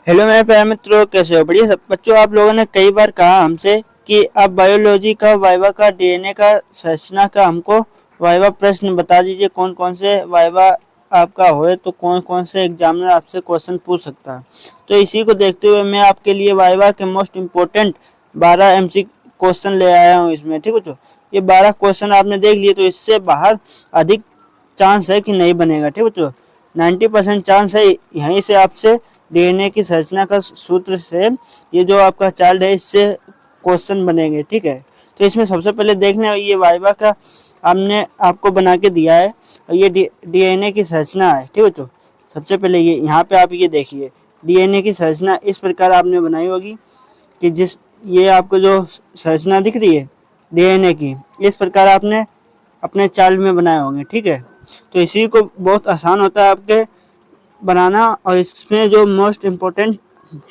Hello मेरे प्यारे मित्रों, कैसे हो? बढ़िया सब बच्चों। आप लोगों ने कई बार कहा हमसे कि आप बायोलॉजी का वाइवा का डीएनए का संरचना का हमको वाइवा प्रश्न बता दीजिए। कौन कौन से वाइवा आपका होए तो कौन कौन से एग्जामिनर आपसे क्वेश्चन पूछ सकता है। तो इसी को देखते हुए मैं आपके लिए वाइवा के मोस्ट इम्पोर्टेंट 12 एमसी क्वेश्चन ले आया हूँ इसमें। ठीक है बच्चों, ये 12 क्वेश्चन आपने देख लिए तो इससे बाहर अधिक चांस है कि नहीं बनेगा। ठीक है बच्चों, 90% चांस है यहीं से आपसे डीएनए की संरचना का सूत्र से ये जो आपका चार्ट है इससे क्वेश्चन बनेंगे। ठीक है, तो इसमें सबसे पहले देखना ये वाइवा का हमने आपको बना के दिया है और ये डीएनए की संरचना है। ठीक है बच्चों, सबसे पहले ये यहाँ पे आप ये देखिए डीएनए की संरचना इस प्रकार आपने बनाई होगी कि जिस ये आपको जो संरचना दिख रही है डीएनए की, इस प्रकार आपने अपने चार्ट में बनाए होंगे। ठीक है, तो इसी को बहुत आसान होता है आपके बनाना और इसमें जो मोस्ट इम्पोर्टेंट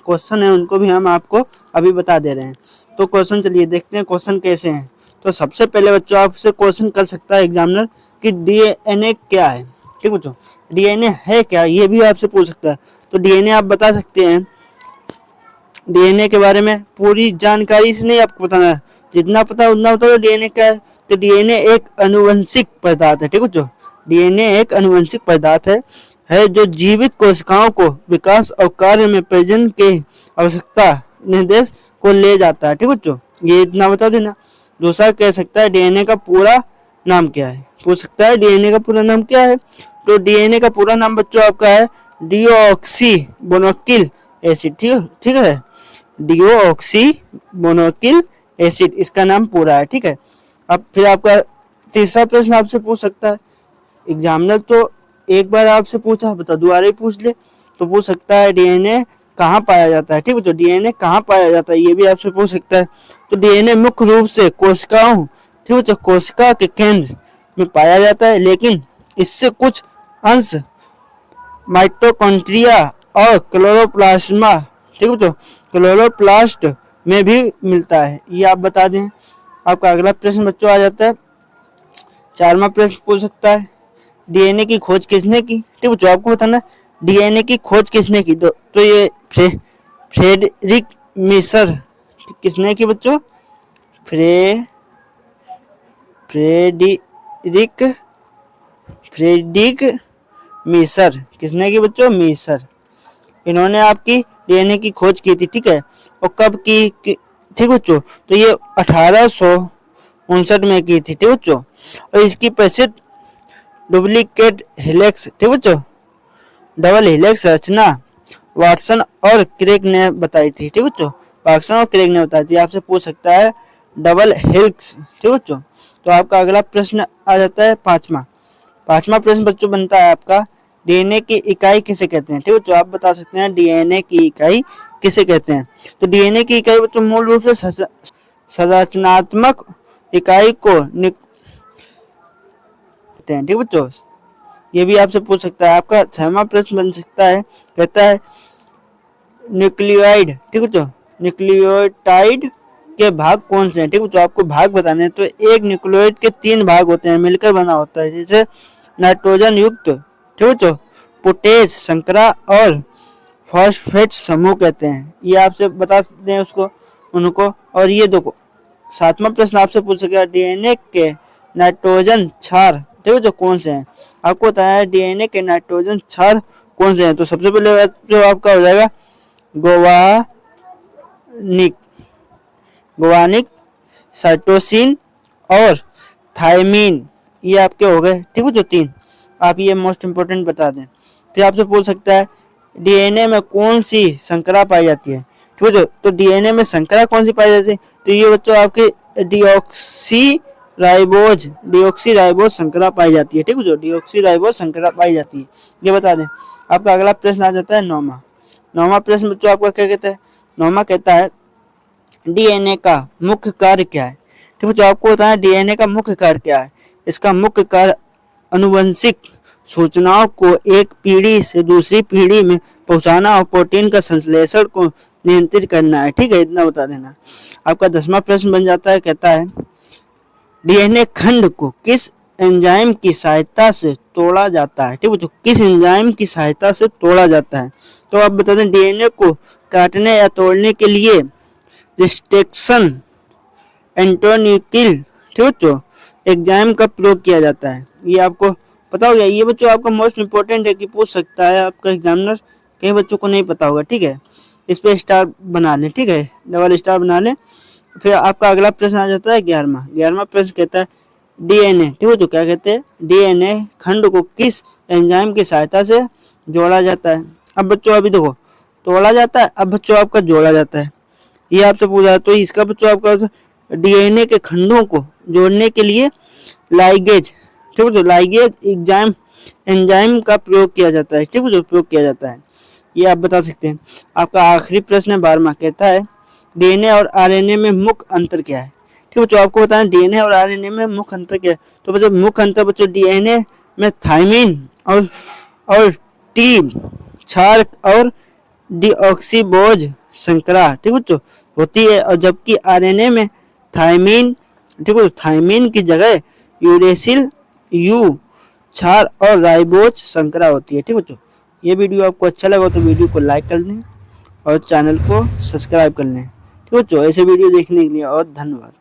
क्वेश्चन है उनको भी हम आपको अभी बता दे रहे हैं। तो क्वेश्चन चलिए देखते हैं क्वेश्चन कैसे हैं। तो सबसे पहले बच्चों आपसे क्वेश्चन कर सकता है एग्जामिनर कि डीएनए क्या है। ठीक बच्चों, डीएनए है क्या, ये भी आपसे पूछ सकता है। तो डीएनए आप बता सकते हैं। डीएनए के बारे में पूरी जानकारी से नहीं आपको बताना है, जितना पता उतना बता दो। डीएनए क्या है? तो डीएनए एक अनुवंशिक पदार्थ है। ठीक बच्चों, डीएनए एक अनुवंशिक पदार्थ है जो जीवित कोशिकाओं को विकास और कार्य में प्रजनन के आवश्यकता निर्देश को ले जाता है। ठीक बच्चों, ये इतना बता देना। दूसरा कह सकता है डीएनए का पूरा नाम क्या है, पूछ सकता है डीएनए का पूरा नाम क्या है। तो डीएनए का पूरा नाम बच्चों आपका है डीऑक्सी बोनोक्सिल एसिड। ठीक है, डीऑक्सी बोनोक्सिल एसिड इसका नाम पूरा है। ठीक है, अब फिर आपका तीसरा प्रश्न आपसे पूछ सकता है एग्जामिनर। तो एक बार आपसे पूछा, बता दोबारा ही पूछ ले तो पूछ सकता है डीएनए कहाँ पाया जाता है। ठीक है, तो डीएनए कहाँ पाया जाता है ये भी आपसे पूछ सकता है। तो डीएनए मुख्य रूप से कोशिकाओं, ठीक है, तो कोशिका के केंद्र में पाया जाता है, लेकिन इससे कुछ अंश माइटोकॉन्ड्रिया और क्लोरोप्लाज्मा, ठीक है बच्चों, क्लोरोप्लास्ट में भी मिलता है। ये आप बता दें। आपका अगला प्रश्न बच्चों आ जाता है, चारवा प्रश्न पूछ सकता है डीएनए की खोज किसने की। ठीक बच्चों, आपको बताना डीएनए की खोज किसने की। तो ये फ्रेडरिक मिशर किसने की बच्चों? फ्रेडरिक मिशर किसने की बच्चों? मिशर। इन्होंने आपकी डीएनए की खोज की थी। ठीक है, और कब की? ठीक बच्चों, तो ये 1859 में की थी। ठीक बच्चों, और इसकी प्रसिद्ध डुप्लीकेट हेलिक्स, ठीक बच्चों, डबल हेलिक्स रचना वाटसन और क्रेग ने बताई थी। ठीक बच्चों, वाटसन और क्रेग ने बताई थी। आपसे पूछ सकता है डबल हेलिक्स। ठीक बच्चों, तो आपका अगला प्रश्न आ जाता है पांचवा प्रश्न बच्चों बनता है आपका डीएनए की इकाई किसे कहते हैं। ठीक बच्चों, आप बता सकते हैं डीएनए की इकाई किसे कहते हैं। तो डीएनए की इकाई बच्चों मूल रूप से संरचनात्मक इकाई को कहते हैं। ठीक बच्चों, ये भी आपसे पूछ सकता है। आपका छठवां प्रश्न बन सकता है, कहता है न्यूक्लियोइड, ठीक बच्चों, न्यूक्लियोटाइड के भाग कौन से हैं। ठीक बच्चों, आपको भाग बताने हैं। तो एक न्यूक्लियोइड के 3 भाग होते हैं, मिलकर बना होता है, जैसे नाइट्रोजन युक्त, ठीक बच्चों, पोटेश संकरा और फॉस्फेट समूह कहते हैं। ये आपसे बता सकते हैं उसको उनको। और ये देखो 7वां प्रश्न आपसे पूछ सकेगा डीएनए के नाइट्रोजन क्षार, ठीक है, जो कौन से हैं। आपको बताया है डीएनए के नाइट्रोजन क्षार कौन से हैं। तो सबसे पहले जो आपका हो जाएगा गोवानिक, साइटोसिन और थायमीन, ये आपके हो गए। ठीक है, जो 3 आप ये मोस्ट इंपोर्टेंट बता दें। फिर आपसे पूछ सकता है डीएनए में कौन सी संकरा पाई जाती है। ठीक है, तो डीएनए में संकरा कौन सी पाई जाती है। तो ये बच्चों आपके डीऑक्सी राइबोज संकरा पाई जाती है। ठीक है, जो डीऑक्सी राइबोज संकरा पाई जाती है, ये बता दें। आपका अगला प्रश्न आ जाता है नौवा प्रश्न बच्चों आपका क्या कहता है। नौवा कहता है डीएनए का मुख्य कार्य क्या है। ठीक है, जो आपको बताना डीएनए का मुख्य कार्य क्या है। इसका मुख्य कार्य अनुवंशिक सूचनाओं को एक पीढ़ी से दूसरी पीढ़ी में पहुंचाना और प्रोटीन का संश्लेषण को नियंत्रित करना है। ठीक है, इतना बता देना। आपका 10वां प्रश्न बन जाता है, कहता है डीएनए खंड को किस एंजाइम की सहायता से तोड़ा जाता है? ठीक बच्चों, किस एंजाइम की सहायता से तोड़ा जाता है? तो आप बता दें, डीएनए को काटने या तोड़ने के लिए रिस्ट्रिक्शन एंटोन्यूक्लिल, ठीक बच्चों, एंजाइम का प्रयोग किया जाता है। ये आपको पता हो गया। ये बच्चों आपका मोस्ट इंपोर्टेंट है कि पूछ सकता है आपका एग्जामिनर, कई बच्चों को नहीं पता होगा। ठीक है, इस पे स्टार बना लें। ठीक है, डबल स्टार बना लें। फिर आपका अगला प्रश्न आ जाता है 11वां प्रश्न कहता है डीएनए, ठीक है जो क्या कहते हैं, डीएनए खंड को किस एंजाइम की सहायता से जोड़ा जाता है? अब बच्चों अभी देखो, तोड़ा जाता है, अब बच्चों आपका जोड़ा जाता है, ये आपसे पूछा है। तो इसका बच्चों आपका डीएनए के खंडों को जोड़ने के लिए लाइगेज, ठीक है, लाइगेज एंजाइम का प्रयोग किया जाता है। ठीक है, जो प्रयोग किया जाता है, ये आप बता सकते हैं। आपका आखिरी प्रश्न है 12वां, कहता है डीएनए और आरएनए में मुख्य अंतर क्या है? ठीक है बच्चों, आपको बताना डीएनए और आरएनए में मुख्य अंतर क्या है। तो बच्चों मुख्य अंतर बच्चों, डीएनए में थायमिन और टी क्षार और डीऑक्सीबोज श्रृंखला, ठीक बच्चों, होती है, और जबकि आरएनए में थायमिन, ठीक है, थायमिन की जगह यूरेसिल यू क्षार और राइबोज श्रृंखला होती है। ठीक बच्चों, ये वीडियो आपको अच्छा लगा तो वीडियो को लाइक कर दें और चैनल को सब्सक्राइब कर लें। ठीक बच्चों, ऐसे वीडियो देखने के लिए और धन्यवाद।